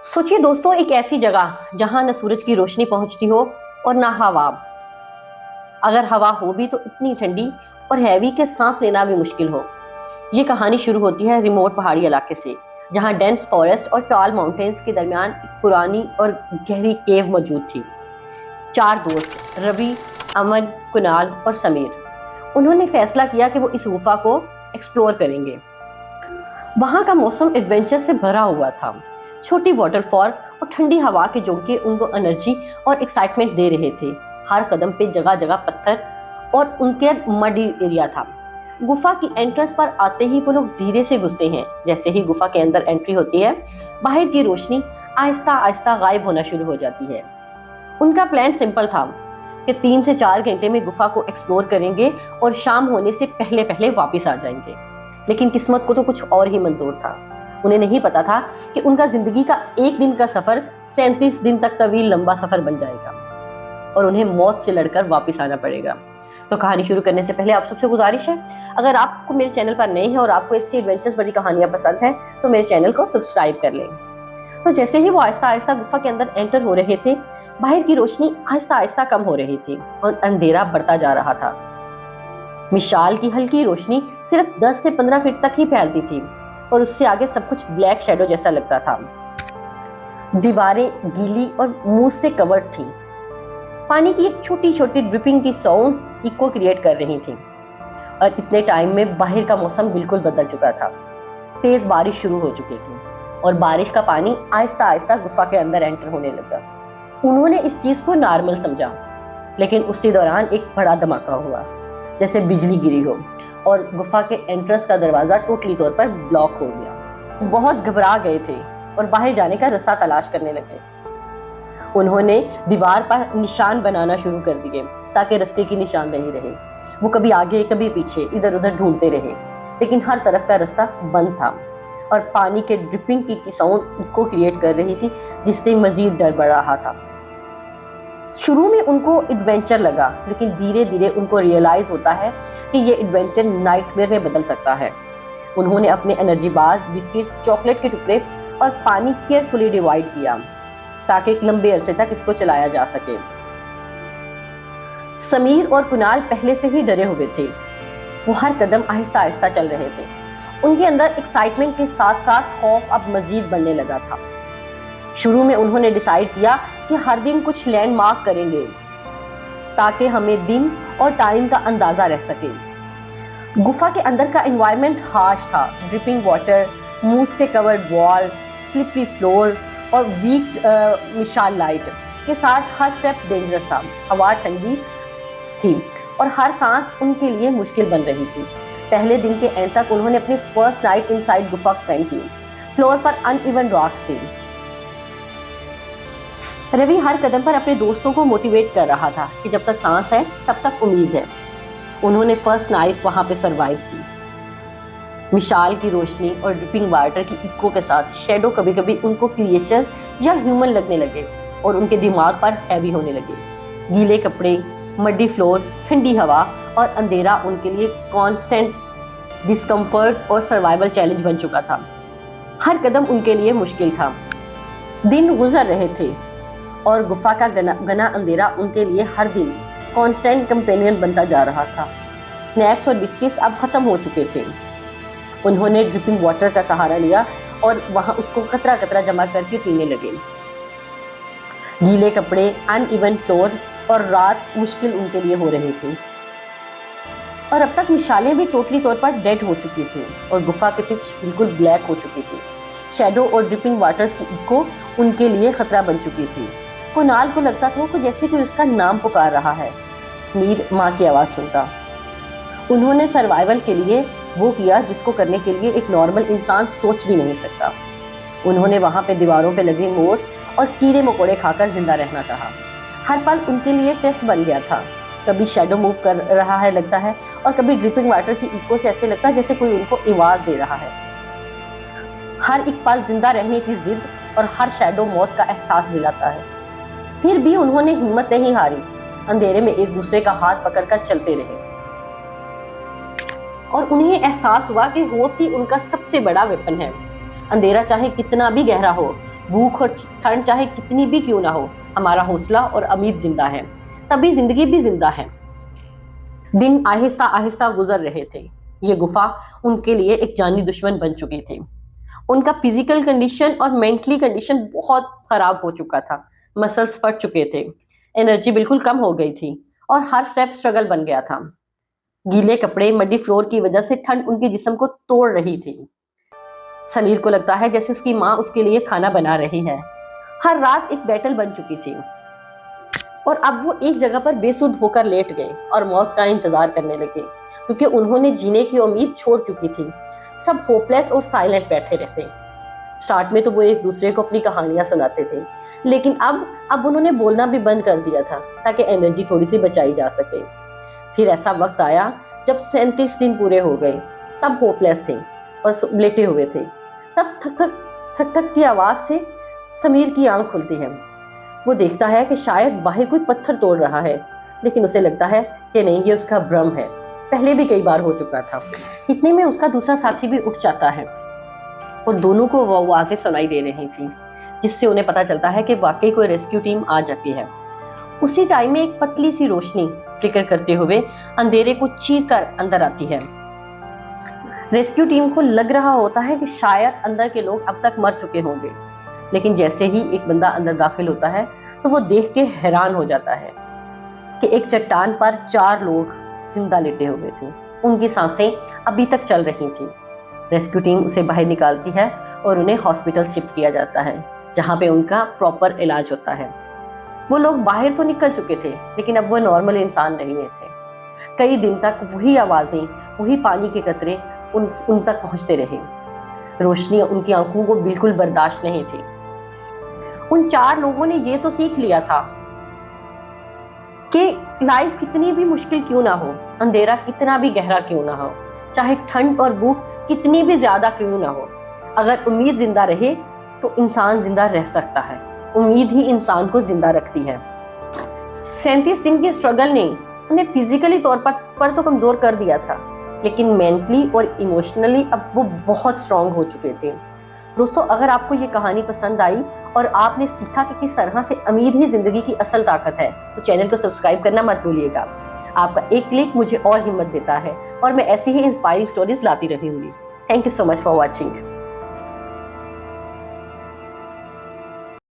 सोचिए दोस्तों, एक ऐसी जगह जहां न सूरज की रोशनी पहुंचती हो और ना हवा। अगर हवा हो भी तो इतनी ठंडी और हैवी कि सांस लेना भी मुश्किल हो। ये कहानी शुरू होती है रिमोट पहाड़ी इलाके से, जहां डेंस फॉरेस्ट और टॉल माउंटेन्स के दरमियान एक पुरानी और गहरी केव मौजूद थी। चार दोस्त रवि, अमन, कुणाल और समीर, उन्होंने फैसला किया कि वो इस गुफा को एक्सप्लोर करेंगे। वहां का मौसम एडवेंचर से भरा हुआ था। छोटी वाटरफॉल और ठंडी हवा के झोंके उनको एनर्जी और एक्साइटमेंट दे रहे थे। हर कदम पे जगह जगह पत्थर और उनके मडी एरिया था। गुफा की एंट्रेंस पर आते ही वो लोग धीरे से घुसते हैं। जैसे ही गुफा के अंदर एंट्री होती है, बाहर की रोशनी आहिस्ता आहिस्ता गायब होना शुरू हो जाती है। उनका प्लान सिंपल था कि 3 से 4 घंटे में गुफा को एक्सप्लोर करेंगे और शाम होने से पहले पहले वापस आ जाएंगे। लेकिन किस्मत को तो कुछ और ही मंजूर था। उन्हें नहीं पता था कि उनका जिंदगी का एक दिन का सफर 37 दिन तक का भी लंबा सफर बन जाएगा और उन्हें मौत से लड़कर वापस आना पड़ेगा। तो कहानी शुरू करने से पहले आप सबसे गुजारिश है, अगर आपको मेरे चैनल पर नए हैं और आपको ऐसी एडवेंचर्स बड़ी कहानियां पसंद हैं तो मेरे चैनल को सब्सक्राइब कर लें। तो जैसे ही वो आहिस्ता आहिस्ता गुफा के अंदर एंटर हो रहे थे, बाहर की रोशनी आहिस्ता आहिस्ता कम हो रही थी और अंधेरा बढ़ता जा रहा था। मिसाल की हल्की रोशनी सिर्फ 10 से 15 फीट तक ही फैलती थी और उससे आगे सब कुछ ब्लैक शैडो जैसा लगता था। दीवारें गीली और मूस से कवर्ड थी। पानी की एक छोटी छोटी ड्रिपिंग की साउंड्स इको क्रिएट कर रही थी। और इतने टाइम में बाहर का मौसम बिल्कुल बदल चुका था। तेज बारिश शुरू हो चुकी थी और बारिश का पानी आहिस्ता आहिस्ता गुफा के अंदर एंटर होने लगा। उन्होंने इस चीज को नॉर्मल समझा, लेकिन उसी दौरान एक बड़ा धमाका हुआ, जैसे बिजली गिरी हो और गुफा के एंट्रेंस का दरवाजा टोटली तौर पर ब्लॉक हो गया। बहुत घबरा गए थे और बाहर जाने का रास्ता तलाश करने लगे। उन्होंने दीवार पर निशान बनाना शुरू कर दिए ताकि रास्ते की निशानदेही रहे। वो कभी आगे कभी पीछे इधर उधर ढूंढते रहे, लेकिन हर तरफ का रास्ता बंद था और पानी के ड्रिपिंग की साउंड इको क्रिएट कर रही थी, जिससे मजीद डर बढ़ रहा था। शुरू में उनको एडवेंचर लगा, लेकिन धीरे धीरे उनको रियलाइज होता है कि ये एडवेंचर नाइटमेयर में बदल सकता है। उन्होंने अपने एनर्जी बार्स, बिस्किट्स, चॉकलेट के टुकड़े और पानी केयरफुली डिवाइड किया ताकि एक लंबे अरसे तक इसको चलाया जा सके। समीर और कुणाल पहले से ही डरे हुए थे। वो हर कदम आहिस्ता आहिस्ता चल रहे थे। उनके अंदर एक्साइटमेंट के साथ साथ खौफ अब मजीद बढ़ने लगा था। शुरू में उन्होंने डिसाइड किया कि हर दिन कुछ लैंडमार्क करेंगे ताकि हमें दिन और टाइम का अंदाजा रह सके। गुफा के अंदर का एनवायरनमेंट हार्श था। ड्रिपिंग वाटर, मूस से कवर्ड वॉल, स्लिपरी फ्लोर और वीक मिसाल लाइट के साथ हर स्टेप डेंजरस था। हवा ठंडी थी और हर सांस उनके लिए मुश्किल बन रही थी। पहले दिन के एंड तक उन्होंने अपनी फर्स्ट नाइट इनसाइड गुफा स्पेंड की। फ्लोर पर अनइवन रॉक्स थी। रवि हर कदम पर अपने दोस्तों को मोटिवेट कर रहा था कि जब तक सांस है तब तक उम्मीद है। उन्होंने फर्स्ट नाइट वहां पे सरवाइव की। मिसाल की रोशनी और ड्रिपिंग वाटर की इको के साथ शैडो कभी कभी उनको क्रिएचर्स या ह्यूमन लगने लगे और उनके दिमाग पर हैवी होने लगे। गीले कपड़े, मड्डी फ्लोर, ठंडी हवा और अंधेरा उनके लिए कांस्टेंट डिस्कम्फर्ट और सर्वाइवल चैलेंज बन चुका था। हर कदम उनके लिए मुश्किल था। दिन गुजर रहे थे और गुफा का घना अंधेरा उनके लिए हर दिन कांस्टेंट कंपेनियन बनता जा रहा था। स्नैक्स और बिस्किट्स अब खत्म हो चुके थे। उन्होंने ड्रिपिंग वाटर का सहारा लिया और वहां उसको कतरा कतरा जमा करके पीने लगे। गीले कपड़े, अनइवन फ्लोर और रात मुश्किल उनके लिए हो रही थी। और अब तक मिसालें भी टोटली तौर पर डेड हो चुकी थी और गुफा के पिच बिल्कुल ब्लैक हो चुकी थी। शैडो और ड्रिपिंग वाटर्स की इको उनके लिए खतरा बन चुकी थी। कुणाल को लगता था कि जैसे कोई उसका नाम पुकार रहा है। समीर माँ की आवाज़ सुनता। उन्होंने सर्वाइवल के लिए वो किया जिसको करने के लिए एक नॉर्मल इंसान सोच भी नहीं सकता। उन्होंने वहाँ पे दीवारों पे लगे मोर्स और कीड़े मकोड़े खाकर जिंदा रहना चाहा। हर पल उनके लिए टेस्ट बन गया था। कभी शैडो मूव कर रहा है लगता है और कभी ड्रिपिंग वाटर की इको से ऐसे लगता है जैसे कोई उनको आवाज़ दे रहा है। हर एक पल जिंदा रहने की जिद और हर शैडो मौत का एहसास दिलाता है। फिर भी उन्होंने हिम्मत नहीं हारी। अंधेरे में एक दूसरे का हाथ पकड़कर चलते रहे और उन्हें एहसास हुआ कि होप ही उनका सबसे बड़ा वेपन है। अंधेरा चाहे कितना भी गहरा हो, भूख और ठंड चाहे कितनी भी क्यों ना हो, हमारा हौसला और उम्मीद जिंदा है, तभी जिंदगी भी जिंदा है। दिन आहिस्ता आहिस्ता गुजर रहे थे। ये गुफा उनके लिए एक जानी दुश्मन बन चुकी थी। उनका फिजिकल कंडीशन और मेंटली कंडीशन बहुत खराब हो चुका था। मसल्स फट चुके थे, एनर्जी बिल्कुल कम हो गई थी और हर स्टेप स्ट्रगल बन गया था। गीले कपड़े, मड्डी फ्लोर की वजह से ठंड उनके जिस्म को तोड़ रही थी। समीर को लगता है जैसे उसकी माँ उसके लिए खाना बना रही है। हर रात एक बैटल बन चुकी थी और अब वो एक जगह पर बेसुध होकर लेट गए और मौत का इंतजार करने लगे, क्योंकि उन्होंने जीने की उम्मीद छोड़ चुकी थी। सब होपलेस और साइलेंट बैठे रहते। स्टार्ट में तो वो एक दूसरे को अपनी कहानियां सुनाते थे, लेकिन अब उन्होंने बोलना भी बंद कर दिया था ताकि एनर्जी थोड़ी सी बचाई जा सके। फिर ऐसा वक्त आया जब 37 दिन पूरे हो गए। सब होपलेस थे और लेटे हुए थे। तब थक थक थक थक की आवाज से समीर की आंख खुलती है। वो देखता है कि शायद बाहर कोई पत्थर तोड़ रहा है, लेकिन उसे लगता है कि नहीं, ये उसका भ्रम है। पहले भी कई बार हो चुका था। इतने में उसका दूसरा साथी भी उठ जाता है और दोनों को वो आवाजें सुनाई दे रही थी, जिससे उन्हें पता चलता है कि वाकई कोई रेस्क्यू टीम आ जाती है। उसी टाइम में एक पतली सी रोशनी फ्लिकर करते हुए अंधेरे को चीर कर अंदर आती है। रेस्क्यू टीम को लग रहा होता है कि शायद अंदर के लोग अब तक मर चुके होंगे, लेकिन जैसे ही एक बंदा अंदर दाखिल होता है तो वो देख के हैरान हो जाता है कि एक चट्टान पर 4 लोग जिंदा लेटे हुए थे। उनकी सांसें अभी तक चल रही थी। रेस्क्यू टीम उसे बाहर निकालती है और उन्हें हॉस्पिटल शिफ्ट किया जाता है, जहाँ पे उनका प्रॉपर इलाज होता है। वो लोग बाहर तो निकल चुके थे, लेकिन अब वो नॉर्मल इंसान नहीं थे। कई दिन तक वही आवाजें, वही पानी के कतरे उन तक पहुंचते रहे। रोशनी उनकी आंखों को बिल्कुल बर्दाश्त नहीं थी। उन 4 लोगों ने ये तो सीख लिया था कि लाइफ कितनी भी मुश्किल क्यों ना हो, अंधेरा कितना भी गहरा क्यों ना हो, चाहे ठंड और भूख कितनी भी ज्यादा क्यों ना हो, अगर उम्मीद जिंदा रहे तो इंसान जिंदा रह सकता है। उम्मीद ही इंसान को जिंदा रखती है। 37 दिन के स्ट्रगल ने उन्हें फिजिकली तौर पर तो कमजोर कर दिया था, लेकिन मेंटली और इमोशनली अब वो बहुत स्ट्रांग हो चुके थे। दोस्तों, अगर आपको ये कहानी पसंद आई और आपने सीखा कि किस तरह से उम्मीद ही जिंदगी की असल ताकत है, तो चैनल को सब्सक्राइब करना मत भूलिएगा। आपका एक क्लिक मुझे और हिम्मत देता है और मैं ऐसी ही इंस्पायरिंग स्टोरीज लाती रहूंगी। Thank you so much for watching.